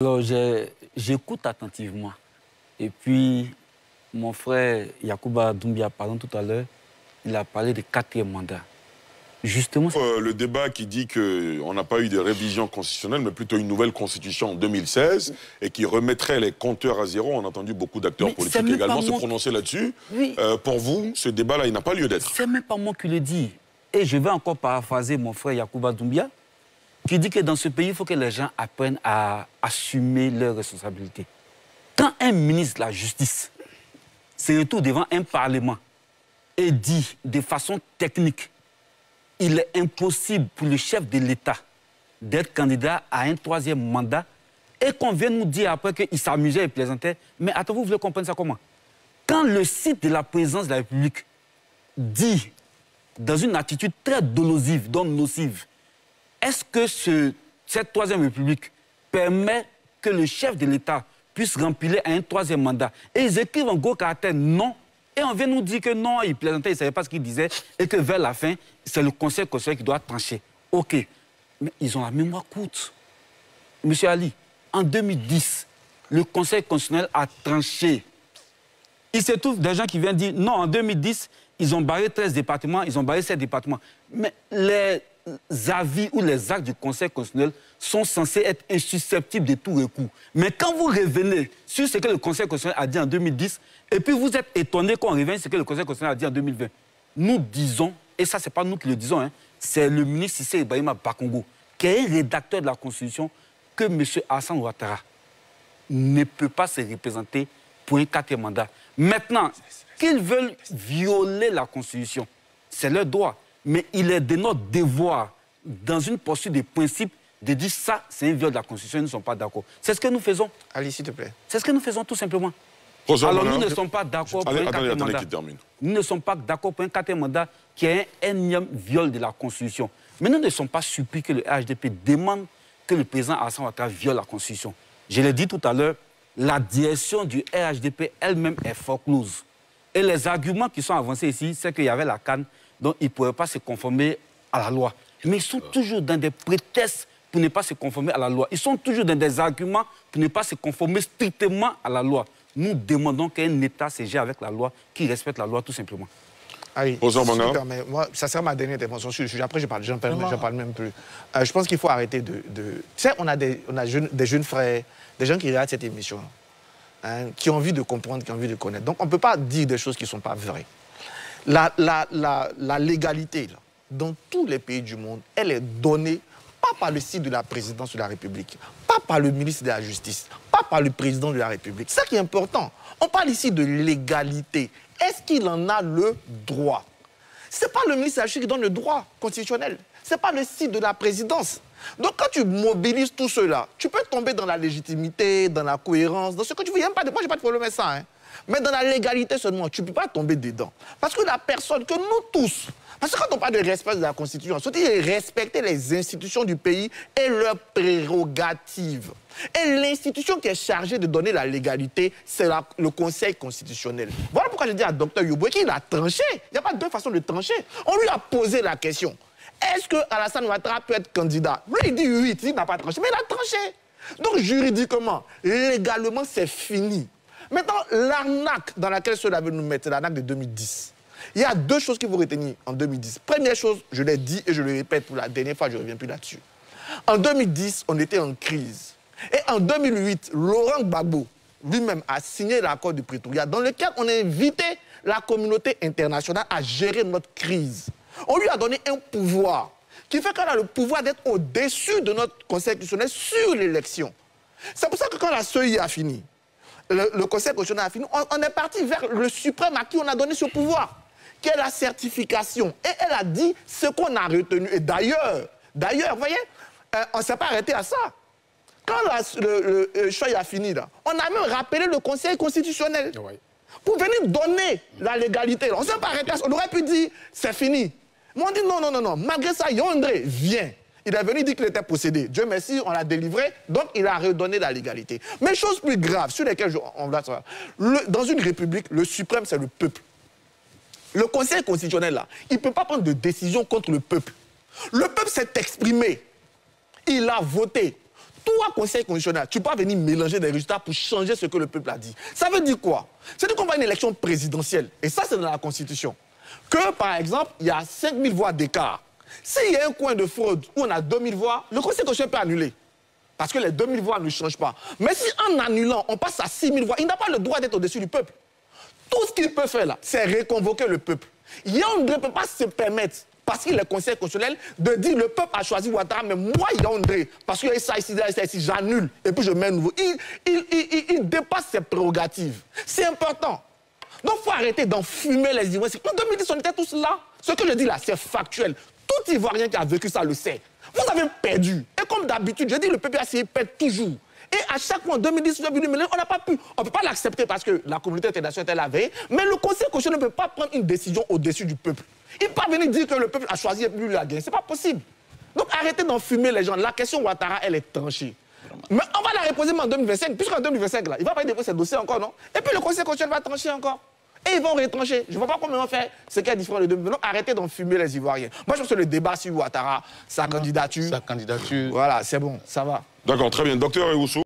Alors, j'écoute attentivement. Et puis, mon frère Yacouba Doumbia, parlant tout à l'heure, il a parlé de 4e mandat. Justement, le débat qui dit qu'on n'a pas eu de révision constitutionnelle, mais plutôt une nouvelle constitution en 2016 et qui remettrait les compteurs à zéro. On a entendu beaucoup d'acteurs politiques également se prononcer là-dessus. Oui. Pour vous, ce débat-là, il n'a pas lieu d'être. C'est même pas moi qui le dis. Et je vais encore paraphraser mon frère Yacouba Doumbia, qui dit que dans ce pays, il faut que les gens apprennent à assumer leurs responsabilités. Quand un ministre de la Justice se retrouve devant un Parlement et dit de façon technique, il est impossible pour le chef de l'État d'être candidat à un 3e mandat et qu'on vienne nous dire après qu'il s'amusait et plaisantait. Mais attends, vous voulez comprendre ça comment? Quand le site de la présidence de la République dit, dans une attitude très dolosive, donc nocive, est-ce que cette 3e République permet que le chef de l'État puisse remplir un 3e mandat? Et ils écrivent en gros caractère non. Et on vient nous dire que non, il plaisantait, il ne savait pas ce qu'il disait, et que vers la fin, c'est le Conseil constitutionnel qui doit trancher. OK. Mais ils ont la mémoire courte. Monsieur Ali, en 2010, le Conseil constitutionnel a tranché. Il se trouve des gens qui viennent dire non, en 2010, ils ont barré 13 départements, ils ont barré 7 départements. Mais les avis ou les actes du Conseil constitutionnel sont censés être insusceptibles de tout recours. Mais quand vous revenez sur ce que le Conseil constitutionnel a dit en 2010, et puis vous êtes étonné qu'on revienne sur ce que le Conseil constitutionnel a dit en 2020, nous disons, et ça c'est pas nous qui le disons, hein, c'est le ministre Cissé Ibrahima Bakongo, qui est rédacteur de la Constitution, que M. Alassane Ouattara ne peut pas se représenter pour un 4e mandat. Maintenant, qu'ils veulent violer la Constitution, c'est leur droit. Mais il est de notre devoir, dans une posture de principe, de dire ça, c'est un viol de la Constitution, ils ne sont pas d'accord. C'est ce que nous faisons. Ali, s'il te plaît. C'est ce que nous faisons, tout simplement. Alors, nous ne sommes pas d'accord pour un 4e mandat. Nous ne sommes pas d'accord pour un 4e mandat qui est un énième viol de la Constitution. Mais nous ne sommes pas surpris que le RHDP demande que le président Alassane Ouattara viole la Constitution. Je l'ai dit tout à l'heure, la direction du RHDP elle-même est forclose. Et les arguments qui sont avancés ici, c'est qu'il y avait la CAN, donc ils ne pourraient pas se conformer à la loi. Mais ils sont toujours dans des prétextes pour ne pas se conformer à la loi. Ils sont toujours dans des arguments pour ne pas se conformer strictement à la loi. Nous demandons qu'un État se gère avec la loi, qui respecte la loi tout simplement. Allez, mais moi, ça sera ma dernière intervention sur le sujet. Après, je parle même plus. Je pense qu'il faut arrêter de... Tu sais, on a des jeunes frères, des gens qui regardent cette émission, hein, qui ont envie de comprendre, qui ont envie de connaître. Donc, on ne peut pas dire des choses qui ne sont pas vraies. La légalité, là, dans tous les pays du monde, elle est donnée pas par le site de la présidence de la République, pas par le ministre de la Justice, pas par le président de la République. C'est ça qui est important. On parle ici de légalité. Est-ce qu'il en a le droit? Ce n'est pas le ministre de la Justice qui donne le droit constitutionnel. Ce n'est pas le site de la présidence. Donc quand tu mobilises tout cela, tu peux tomber dans la légitimité, dans la cohérence, dans ce que tu veux. Moi, je n'ai pas de problème avec ça. Hein. Mais dans la légalité seulement, tu ne peux pas tomber dedans. Parce que la personne, que nous tous, parce que quand on parle de respect de la Constitution, c'est respecter les institutions du pays et leurs prérogatives. Et l'institution qui est chargée de donner la légalité, c'est le Conseil constitutionnel. Voilà pourquoi je dis à Dr Yoboué qu'il a tranché. Il n'y a pas deux façons de trancher. On lui a posé la question. Est-ce que Alassane Ouattara peut être candidat? Lui, il dit oui, il n'a pas tranché, mais il a tranché. Donc juridiquement, légalement, c'est fini. Maintenant, l'arnaque dans laquelle cela veut nous mettre, c'est l'arnaque de 2010. Il y a deux choses qu'il faut retenir en 2010. Première chose, je l'ai dit et je le répète pour la dernière fois, je ne reviens plus là-dessus. En 2010, on était en crise. Et en 2008, Laurent Gbagbo lui-même a signé l'accord de Pretoria dans lequel on a invité la communauté internationale à gérer notre crise. On lui a donné un pouvoir qui fait qu'on a le pouvoir d'être au-dessus de notre Conseil constitutionnel sur l'élection. C'est pour ça que quand la CEI a fini, le Conseil constitutionnel a fini, on est parti vers le suprême à qui on a donné ce pouvoir, qui est la certification. Et elle a dit ce qu'on a retenu. Et d'ailleurs, vous voyez, on ne s'est pas arrêté à ça. Quand le choix a fini, là, on a même rappelé le Conseil constitutionnel pour venir donner la légalité. On ne s'est pas arrêté à ça. On aurait pu dire c'est fini. Mais on dit non. Malgré ça, Yondré vient. Il est venu dire qu'il était possédé. Dieu merci, on l'a délivré, donc il a redonné la légalité. Mais chose plus grave, sur lesquelles on va savoir, dans une république, le suprême, c'est le peuple. Le Conseil constitutionnel, là, il ne peut pas prendre de décision contre le peuple. Le peuple s'est exprimé. Il a voté. toi, Conseil constitutionnel, tu peux pas venir mélanger des résultats pour changer ce que le peuple a dit. Ça veut dire quoi? C'est-à-dire qu'on va à une élection présidentielle, et ça, c'est dans la Constitution, que, par exemple, il y a 5000 voix d'écart. S'il y a un coin de fraude où on a 2000 voix, le Conseil constitutionnel peut annuler. Parce que les 2000 voix ne changent pas. Mais si en annulant, on passe à 6000 voix, il n'a pas le droit d'être au-dessus du peuple. Tout ce qu'il peut faire là, c'est réconvoquer le peuple. Yaoundé ne peut pas se permettre, parce qu'il est Conseil constitutionnel, de dire le peuple a choisi Ouattara, mais moi, Yaoundé, parce qu'il y a ça ici, j'annule, et puis je mets un nouveau. Il dépasse ses prérogatives. C'est important. Donc il faut arrêter d'enfumer les Ivoiriens. En 2010, on était tous là. Ce que je dis là, c'est factuel. Tout Ivoirien qui a vécu ça le sait. Vous avez perdu. Et comme d'habitude, je dis le PPAC perd toujours. Et à chaque fois, en 2010, on n'a pas pu. On ne peut pas l'accepter parce que la communauté internationale est la veille. Mais le Conseil constitutionnel ne peut pas prendre une décision au-dessus du peuple. Il ne peut pas venir dire que le peuple a choisi et plus la gagner. Ce n'est pas possible. Donc arrêtez d'enfumer les gens. La question Ouattara, elle est tranchée. Mais on va la reposer en 2025. Puisqu'en 2025, là, il ne va pas y déposer ce dossier encore, non? Et puis le Conseil constitutionnel va trancher encore. Et ils vont retrancher. Je ne vois pas comment ils vont faire ce qui est différent de 2020. Donc arrêtez d'enfumer les Ivoiriens. Moi, je pense que le débat sur Ouattara, sa candidature. Sa candidature. Voilà, c'est bon, ça va. D'accord, très bien. Docteur Ewusu.